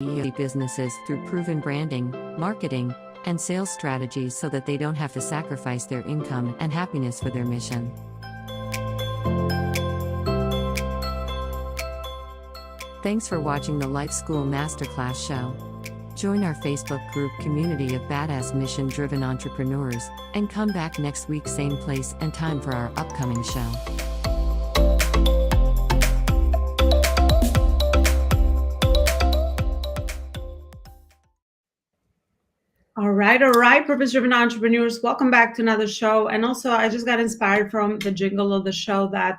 businesses through proven branding, marketing, and sales strategies so that they don't have to sacrifice their income and happiness for their mission. Thanks for watching the Life School Masterclass show. Join our Facebook group community of badass mission-driven entrepreneurs, and come back next week same place and time for our upcoming show. All right, purpose-driven entrepreneurs, welcome back to another show. And also, I just got inspired from the jingle of the show that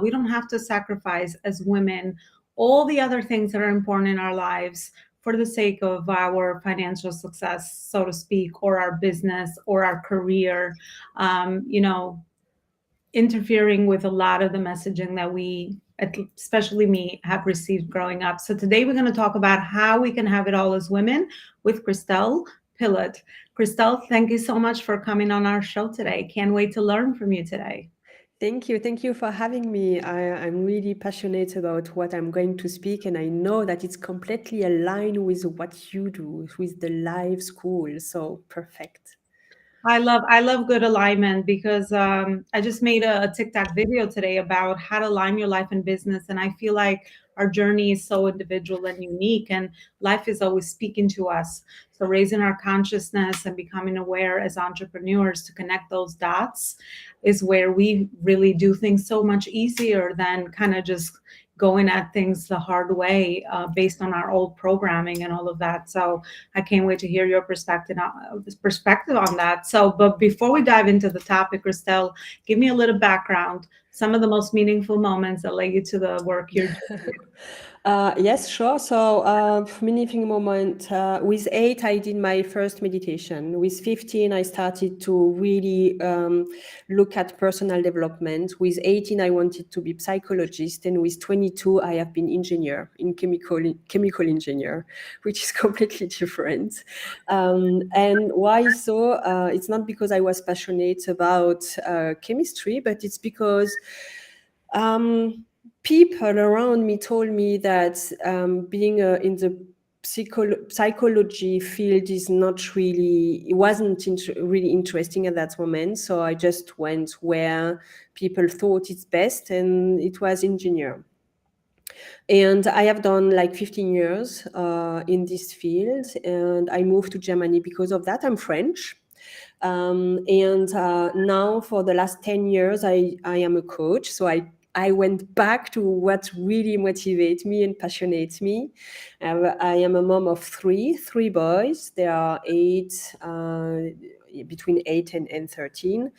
we don't have to sacrifice as women all the other things that are important in our lives for the sake of our financial success, so to speak, or our business or our career, interfering with a lot of the messaging that we, especially me, have received growing up. So today we're going to talk about how we can have it all as women with Christelle Pillot. Christelle, thank you so much for coming on our show today. Can't wait to learn from you today. Thank you. Thank you for having me. I'm really passionate about what I'm going to speak, and I know that it's completely aligned with what you do, with the live school. So perfect. I love good alignment because I just made a TikTok video today about how to align your life and business. And I feel like our journey is so individual and unique, and life is always speaking to us. So raising our consciousness and becoming aware as entrepreneurs to connect those dots is where we really do things so much easier than kind of just going at things the hard way based on our old programming and all of that. So I can't wait to hear your perspective on that. So, but before we dive into the topic, Christelle, give me a little background, some of the most meaningful moments that led you to the work you're doing. Yes, sure. So, meaningful moment. With 8, I did my first meditation. With 15, I started to really look at personal development. With 18, I wanted to be psychologist, and with 22, I have been engineer in chemical engineer, which is completely different. And why so? It's not because I was passionate about chemistry, but it's because people around me told me that being in the psychology field is not really, it wasn't really interesting at that moment. So I just went where people thought it's best, and it was engineer. And I have done like 15 years in this field, and I moved to Germany because of that. I'm French. And now for the last 10 years, I am a coach. So I went back to what really motivates me and passionates me. I am a mom of three boys. They are between 8 and 13.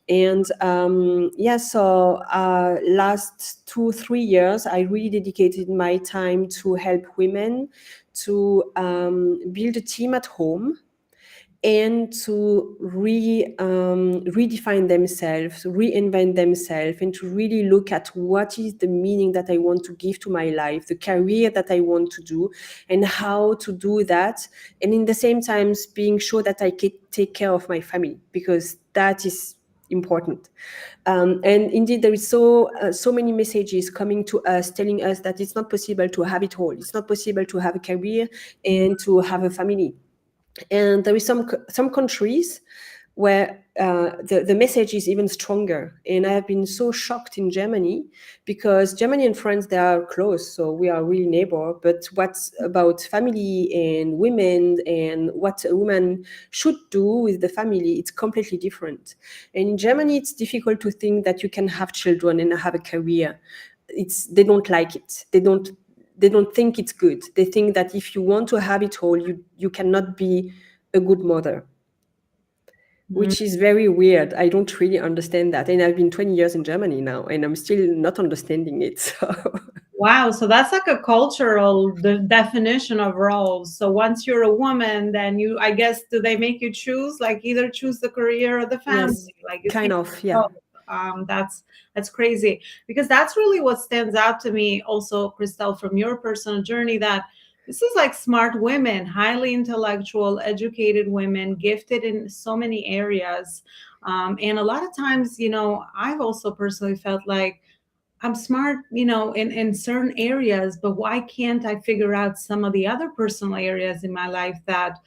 And so last 2-3 years, I really dedicated my time to help women to build a team at home, and to redefine themselves, reinvent themselves, and to really look at what is the meaning that I want to give to my life, the career that I want to do, and how to do that. And in the same time, being sure that I can take care of my family, because that is important. And indeed, there is so many messages coming to us telling us that it's not possible to have it all. It's not possible to have a career and to have a family. And there is some countries where the message is even stronger. And I have been so shocked in Germany, because Germany and France, they are close, so we are really neighbor. But what's about family and women and what a woman should do with the family, it's completely different. And in Germany, it's difficult to think that you can have children and have a career. They don't like it. They don't think it's good. They think that if you want to have it all, you cannot be a good mother, which is very weird. I don't really understand that. And I've been 20 years in Germany now, and I'm still not understanding it. So. Wow. So that's like a cultural definition of roles. So once you're a woman, then I guess, do they make you choose, like either choose the career or the family? Yes, like kind of, yeah. That's crazy, because that's really what stands out to me also, Christelle, from your personal journey, that this is like smart women, highly intellectual, educated women, gifted in so many areas. And a lot of times, I've also personally felt like I'm smart, in certain areas, but why can't I figure out some of the other personal areas in my life that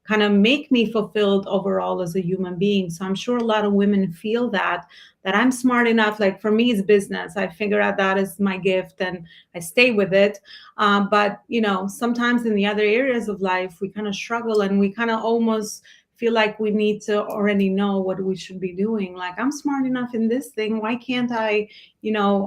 kind of make me fulfilled overall as a human being? So I'm sure a lot of women feel that I'm smart enough. Like for me, it's business. I figure out that is my gift and I stay with it. But sometimes in the other areas of life, we kind of struggle and we kind of almost feel like we need to already know what we should be doing. Like I'm smart enough in this thing. Why can't I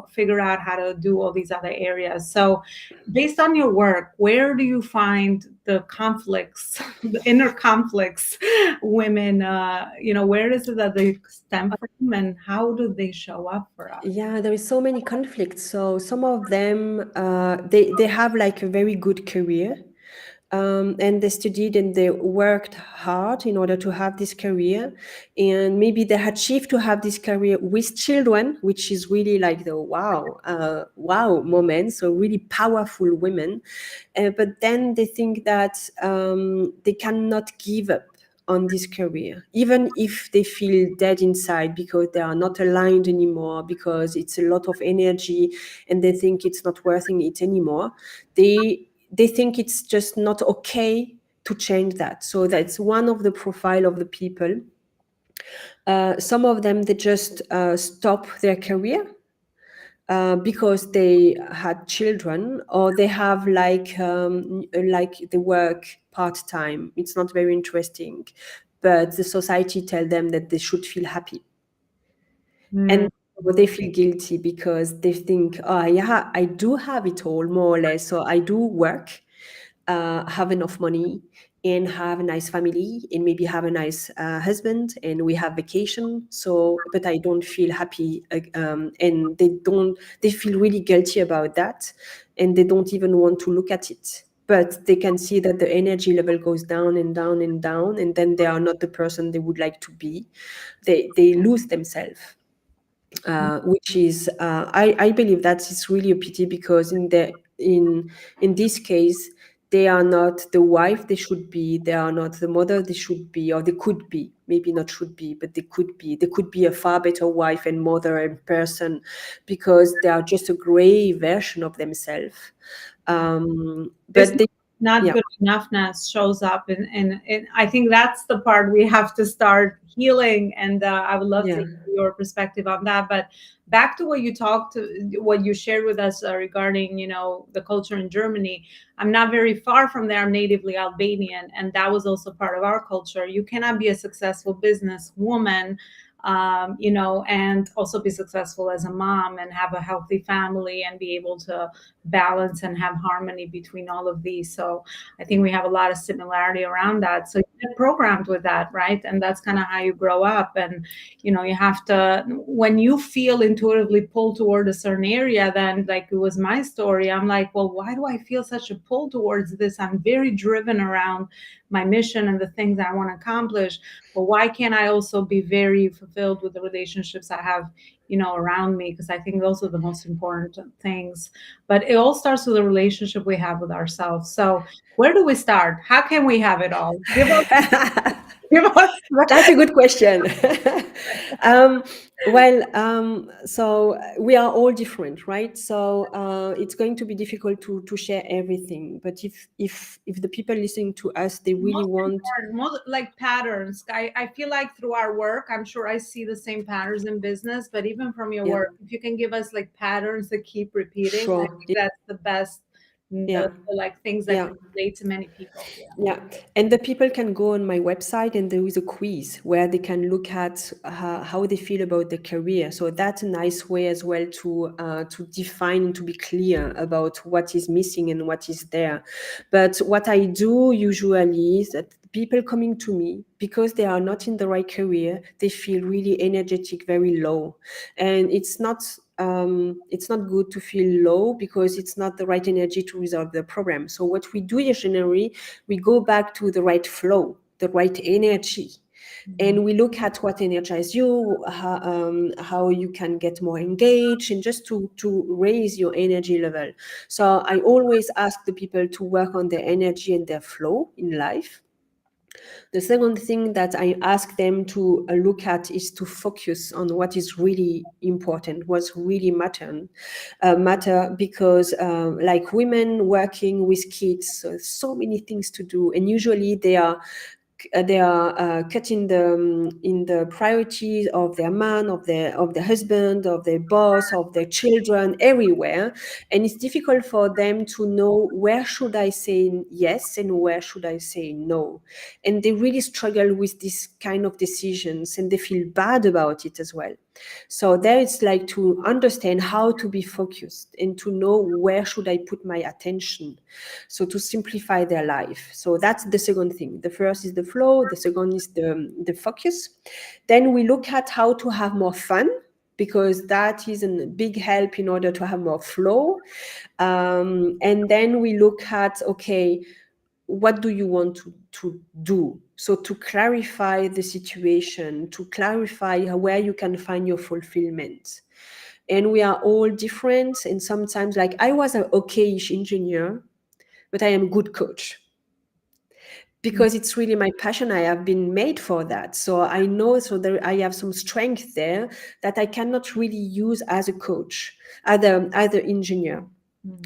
figure out how to do all these other areas? So, based on your work, where do you find the conflicts, the inner conflicts, women, where is it that they stem from and how do they show up for us? Yeah, there is so many conflicts. So some of them, they have like a very good career, and they studied and they worked hard in order to have this career, and maybe they achieved to have this career with children, which is really like the wow moment. So really powerful women, but then they think that they cannot give up on this career, even if they feel dead inside because they are not aligned anymore, because it's a lot of energy and they think it's not worth it anymore. They think it's just not okay to change that. So that's one of the profile of the people. Some of them, they just stop their career because they had children, or they have like they work part-time. It's not very interesting, but the society tell them that they should feel happy, Mm. and they feel guilty because they think, oh yeah, I do have it all more or less, so I do work, have enough money, and have a nice family, and maybe have a nice husband, and we have vacation. So, but I don't feel happy, and they feel really guilty about that, and they don't even want to look at it. But they can see that the energy level goes down and down and down, and then they are not the person they would like to be. They lose themselves, which is I believe that is really a pity, because in this case they are not the wife they should be, they are not the mother they should be, or they could be, maybe not should be, but they could be a far better wife and mother and person, because they are just a gray version of themselves. This But they, not yeah, good enoughness shows up, and I think that's the part we have to start healing. And I would love to yeah. hear your perspective on that. But back to what you shared with us regarding the culture in Germany. I'm not very far from there. I'm natively Albanian, and that was also part of our culture. You cannot be a successful business woman, and also be successful as a mom and have a healthy family and be able to balance and have harmony between all of these. So I think we have a lot of similarity around that. So you get programmed with that, right? And that's kind of how you grow up. And you have to, when you feel intuitively pulled toward a certain area, then like it was my story, I'm like, well, why do I feel such a pull towards this? I'm very driven around my mission and the things I want to accomplish. But why can't I also be very fulfilled with the relationships I have, around me? Because I think those are the most important things. But it all starts with the relationship we have with ourselves. So where do we start? How can we have it all? Give us That's a good question. um, well, so we are all different, right? So it's going to be difficult to share everything. But if the people listening to us, they really most want, important, most like patterns. I feel like through our work, I'm sure I see the same patterns in business, but even from your yeah, work, if you can give us like patterns that keep repeating, I sure, think that's the best, yeah, like things that yeah. can relate to many people. Yeah. Yeah, and the people can go on my website, and there is a quiz where they can look at how they feel about the career. So that's a nice way as well to define and to be clear about what is missing and what is there. But what I do usually is that people coming to me, because they are not in the right career, they feel really energetic, very low, and it's not good to feel low, because it's not the right energy to resolve the problem. So what we do generally, we go back to the right flow, the right energy, and we look at what energizes you, how you can get more engaged, and just to raise your energy level. So I always ask the people to work on their energy and their flow in life. The second thing that I ask them to look at is to focus on what is really important, what's really matter, because like women working with kids, so many things to do, and usually they are cutting in the priorities of their man, of their husband, of their boss, of their children, everywhere, and it's difficult for them to know where should I say yes and where should I say no, and they really struggle with this kind of decisions, and they feel bad about it as well. So there it's like to understand how to be focused and to know where should I put my attention, so to simplify their life. So that's the second thing. The first is the flow, the second is the focus. Then we look at how to have more fun, because that is a big help in order to have more flow. And then we look at, okay, what do you want to do? So to clarify the situation, to clarify where you can find your fulfillment. And we are all different. And sometimes, like, I was an okayish engineer, but I am a good coach, because it's really my passion. I have been made for that. So I know, so there I have some strength there that I cannot really use as a coach, either engineer.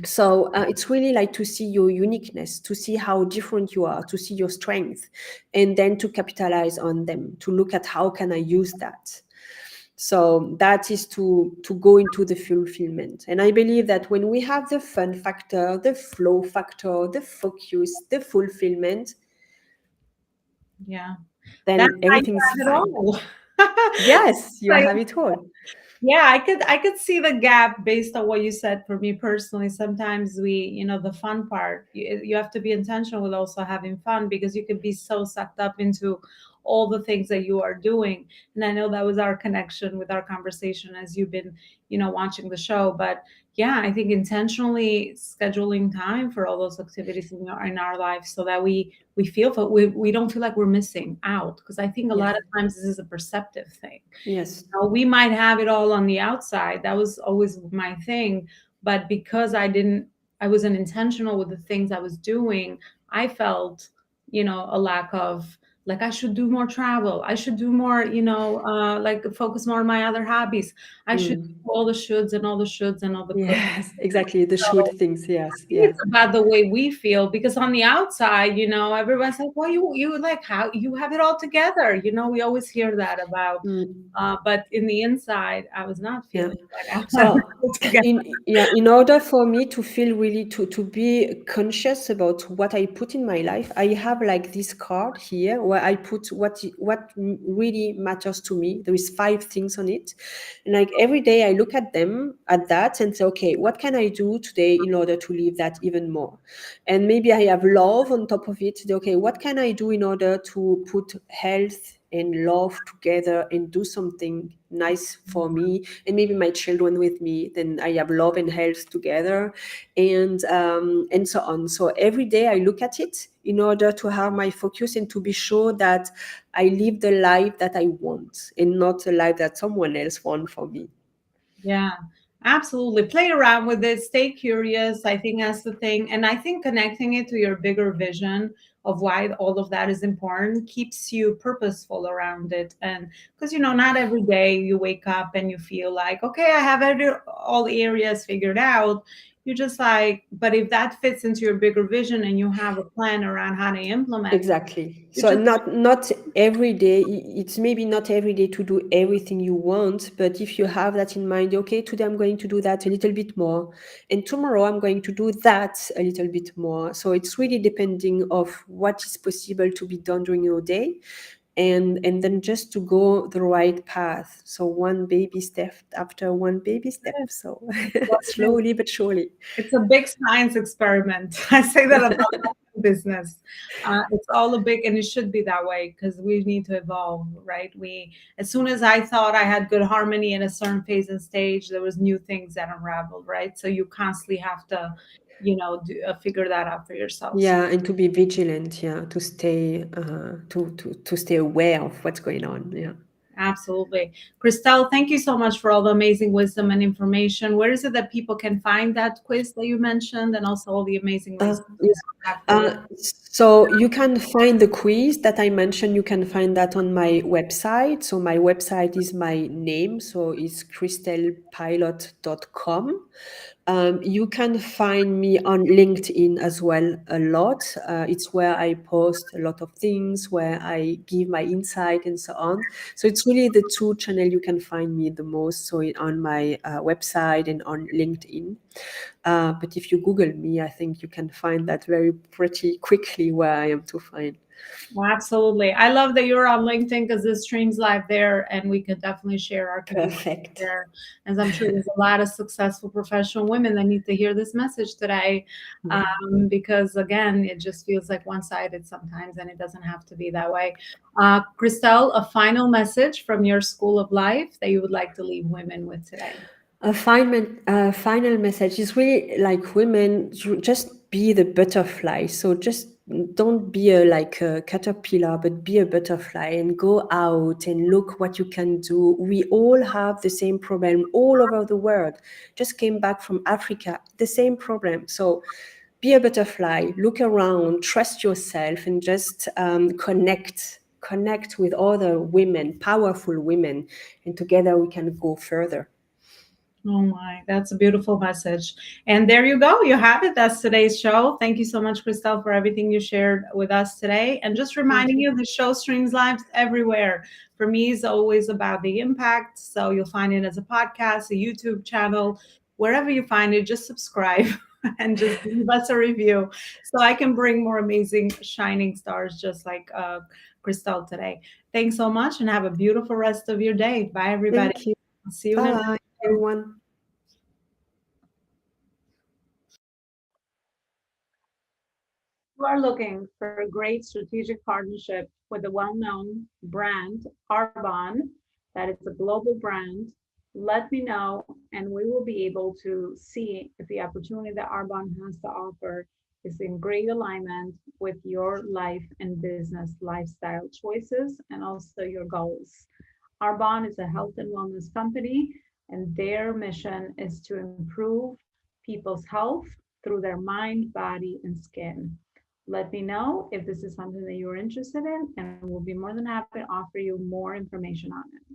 So it's really like to see your uniqueness, to see how different you are, to see your strength, and then to capitalize on them, to look at how can I use that. So that is to go into the fulfillment. And I believe that when we have the fun factor, the flow factor, the focus, the fulfillment, Yeah. then That's how you everything's have it fine. all. Yes, you Like, have it all. yeah, I could see the gap based on what you said. For me personally, sometimes the fun part, you have to be intentional with also having fun, because you could be so sucked up into all the things that you are doing. And I know that was our connection with our conversation as you've been, watching the show. But yeah, I think intentionally scheduling time for all those activities in our life, so that we feel, but we don't feel like we're missing out, because I think a Yeah. lot of times this is a perceptive thing. Yes. We might have it all on the outside. That was always my thing. But because I wasn't intentional with the things I was doing, I felt, a lack of, like, I should do more travel. I should do more, like, focus more on my other hobbies. I should Mm. do all the shoulds and all the shoulds and all the push. Yes, exactly. The should So things. Yes. think Yeah. it's about the way we feel, because on the outside, everyone's like, well, you like how you have it all together. We always hear that about, Mm. but in the inside, I was not Yeah. feeling like I had it So all together. in order for me to feel really to be conscious about what I put in my life, I have like this card here where I put what really matters to me. There is 5 things on it, and like every day I look at that and say, okay, what can I do today in order to live that even more? And maybe I have love on top of it. Okay, what can I do in order to put health and love together and do something nice for me and maybe my children with me? Then I have love and health together, and so on. So every day I look at it in order to have my focus and to be sure that I live the life that I want and not a life that someone else wants for me. Yeah, absolutely. Play around with it. Stay curious. I think that's the thing. And I think connecting it to your bigger vision of why all of that is important keeps you purposeful around it. And because, not every day you wake up and you feel like, okay, I have all areas figured out. You're just like, but if that fits into your bigger vision and you have a plan around how to implement it, Exactly. you So just, not every day. It's maybe not every day to do everything you want, but if you have that in mind, okay, today I'm going to do that a little bit more, and tomorrow I'm going to do that a little bit more. So it's really depending of what is possible to be done during your day, and then just to go the right path. So one baby step after one baby step. So slowly but surely. it's a big science experiment. I say that about business. It's all a big, and it should be that way, because we need to evolve, right? As soon as I thought I had good harmony in a certain phase and stage, there was new things that unraveled, right? So you constantly have to, figure that out for yourself. So, Yeah, and to be vigilant, yeah, to stay to stay aware of what's going on. Yeah. Absolutely. Christelle, thank you so much for all the amazing wisdom and information. Where is it that people can find that quiz that you mentioned and also all the amazing resources Yes. you have for women? So you can find the quiz that I mentioned. You can find that on my website. So my website is my name. So it's christellepilot.com. You can find me on LinkedIn as well a lot. It's where I post a lot of things, where I give my insight and so on. So it's really the two channel you can find me the most. So on my website and on LinkedIn. But if you Google me, I think you can find that very pretty quickly where I am to find. Well, absolutely. I love that you're on LinkedIn because this streams live there and we could definitely share our capabilities Perfect. there. As I'm sure there's a lot of successful professional women that need to hear this message today. Yeah. Because again, it just feels like one-sided sometimes and it doesn't have to be that way. Christelle, a final message from your school of life that you would like to leave women with today. A final message is really like women, just be the butterfly. So just don't be like a caterpillar, but be a butterfly and go out and look what you can do. We all have the same problem all over the world. Just came back from Africa, the same problem. So be a butterfly, look around, trust yourself, and just connect with other women, powerful women, and together we can go further. Oh my, that's a beautiful message. And there you go. You have it. That's today's show. Thank you so much, Christelle, for everything you shared with us today. And just Thank reminding you. you, the show streams live everywhere. For me, it's always about the impact. So you'll find it as a podcast, a YouTube channel, wherever you find it, just subscribe and just leave us a review so I can bring more amazing shining stars just like Christelle today. Thanks so much and have a beautiful rest of your day. Bye, everybody. Thank you. See you in the next Bye, show. everyone. You are looking for a great strategic partnership with a well-known brand, Arbonne, that is a global brand, let me know and we will be able to see if the opportunity that Arbonne has to offer is in great alignment with your life and business lifestyle choices and also your goals. Arbonne is a health and wellness company, and their mission is to improve people's health through their mind, body, and skin. Let me know if this is something that you're interested in, and we'll be more than happy to offer you more information on it.